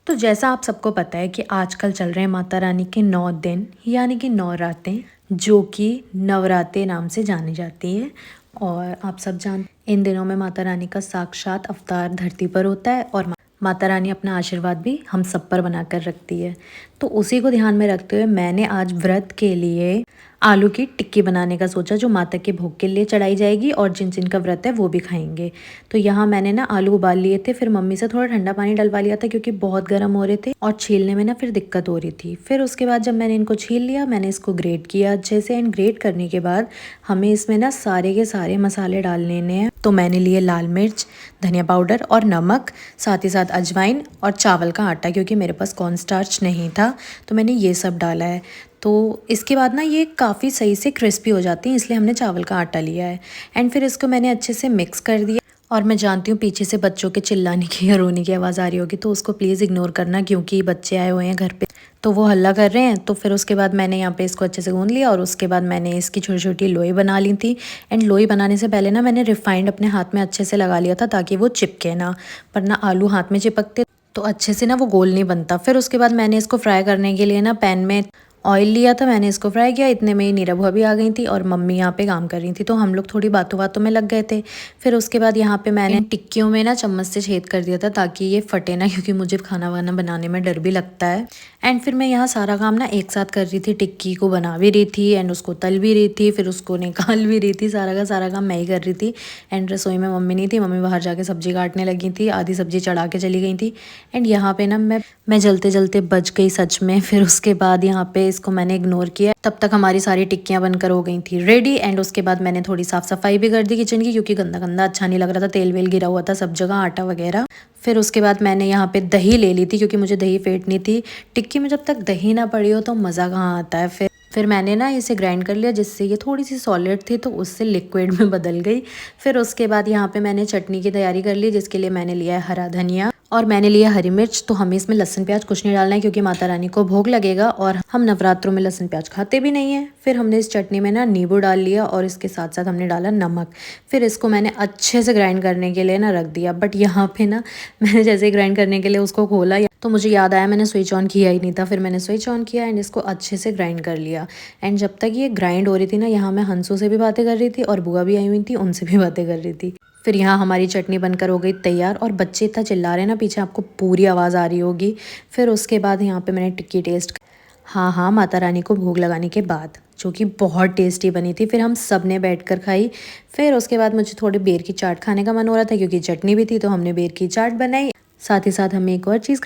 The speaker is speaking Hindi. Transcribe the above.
तो जैसा आप सबको पता है कि आजकल चल रहे हैं माता रानी के 9 दिन यानी कि 9 रातें, जो कि नवरात्रे नाम से जानी जाती है। और आप सब इन दिनों में माता रानी का साक्षात अवतार धरती पर होता है और माता रानी अपना आशीर्वाद भी हम सब पर बना कर रखती है। तो उसी को ध्यान में रखते हुए मैंने आज व्रत के लिए आलू की टिक्की बनाने का सोचा, जो माता के भोग के लिए चढ़ाई जाएगी और जिन जिन का व्रत है वो भी खाएंगे। तो यहाँ मैंने ना आलू उबाल लिए थे, फिर मम्मी से थोड़ा ठंडा पानी डलवा लिया था क्योंकि बहुत गर्म हो रहे थे और छीलने में ना फिर दिक्कत हो रही थी। फिर उसके बाद जब मैंने इनको छील लिया, मैंने इसको ग्रेट किया अच्छे से। एंड ग्रेट करने के बाद हमें इसमें ना सारे के सारे मसाले डाल लेने हैं। तो मैंने लिए लाल मिर्च, धनिया पाउडर और नमक, साथ ही साथ अजवाइन और चावल का आटा, क्योंकि मेरे पास कॉर्न स्टार्च नहीं था तो मैंने ये सब डाला है। तो इसके बाद ना ये काफ़ी सही से क्रिस्पी हो जाती हैं, इसलिए हमने चावल का आटा लिया है। एंड फिर इसको मैंने अच्छे से मिक्स कर दिया। और मैं जानती हूँ पीछे से बच्चों के चिल्लाने की या रोने की आवाज़ आ रही होगी, तो उसको प्लीज़ इग्नोर करना, क्योंकि बच्चे आए हुए हैं घर पे तो वो हल्ला कर रहे हैं। तो फिर उसके बाद मैंने यहाँ पे इसको अच्छे से गूंद लिया और उसके बाद मैंने इसकी छोटी छोटी लोई बना ली थी। एंड लोई बनाने से पहले ना मैंने रिफाइंड अपने हाथ में अच्छे से लगा लिया था ताकि वो चिपके ना, वरना आलू हाथ में चिपकते तो अच्छे से ना वो गोल नहीं बनता। फिर उसके बाद मैंने इसको फ्राई करने के लिए ना पैन में ऑयल लिया था, मैंने इसको फ्राई किया। इतने में ही नीरा बुआ भी आ गई थी और मम्मी यहाँ पे काम कर रही थी, तो हम लोग थोड़ी बातों बातों में लग गए थे। फिर उसके बाद यहाँ पे मैंने टिक्कियों में ना चम्मच से छेद कर दिया था ताकि ये फटे ना, क्योंकि मुझे खाना वाना बनाने में डर भी लगता है। एंड फिर मैं यहाँ सारा काम ना एक साथ कर रही थी, टिक्की को बना भी रही थी एंड उसको तल भी रही थी, फिर उसको निकाल भी रही थी। सारा का सारा काम मैं ही कर रही थी। एंड रसोई में मम्मी नहीं थी, मम्मी बाहर जाके सब्जी काटने लगी थी, आधी सब्जी चढ़ा के चली गई थी। एंड यहाँ पे ना मैं जलते जलते बच गई सच में। फिर उसके बाद यहाँ पे इसको मैंने इग्नोर किया, तब तक हमारी सारी टिक्कियाँ बनकर हो गई थी रेडी। एंड उसके बाद मैंने थोड़ी साफ सफाई भी कर दी किचन की, क्योंकि गंदा गंदा अच्छा नहीं लग रहा था, तेल वेल गिरा हुआ था सब जगह, आटा वगैरह। फिर उसके बाद मैंने यहाँ पे दही ले ली थी, क्योंकि मुझे दही फेंटनी थी। टिक्की में जब तक दही ना पड़ी हो तो मज़ा कहाँ आता है। फिर मैंने ना इसे ग्राइंड कर लिया, जिससे ये थोड़ी सी सॉलिड थी तो उससे लिक्विड में बदल गई। फिर उसके बाद यहाँ पे मैंने चटनी की तैयारी कर ली, जिसके लिए मैंने लिया है हरा धनिया और मैंने लिया हरी मिर्च। तो हमें इसमें लहसुन प्याज कुछ नहीं डालना है, क्योंकि माता रानी को भोग लगेगा और हम नवरात्रों में लहसुन प्याज खाते भी नहीं है। फिर हमने इस चटनी में ना नींबू डाल लिया और इसके साथ साथ हमने डाला नमक। फिर इसको मैंने अच्छे से ग्राइंड करने के लिए ना रख दिया। बट यहाँ पे ना मैंने जैसे ही ग्राइंड करने के लिए उसको खोला तो मुझे याद आया मैंने स्विच ऑन किया ही नहीं था। फिर मैंने स्विच ऑन किया एंड इसको अच्छे से ग्राइंड कर लिया। एंड जब तक ये ग्राइंड हो रही थी ना, यहाँ मैं हंसू से भी बातें कर रही थी और बुआ भी आई हुई थी, उनसे भी बातें कर रही थी। फिर यहाँ हमारी चटनी बनकर हो गई तैयार और बच्चे इतना चिल्ला रहे हैं ना पीछे, आपको पूरी आवाज़ आ रही होगी। फिर उसके बाद यहाँ पे मैंने टिक्की टेस्ट, हाँ माता रानी को भोग लगाने के बाद, जो कि बहुत टेस्टी बनी थी। फिर हम सब ने बैठ कर खाई। फिर उसके बाद मुझे थोड़ी बेर की चाट खाने का मन हो रहा था, क्योंकि चटनी भी थी, तो हमने बेर की चाट बनाई। साथ ही साथ हमें एक और चीज़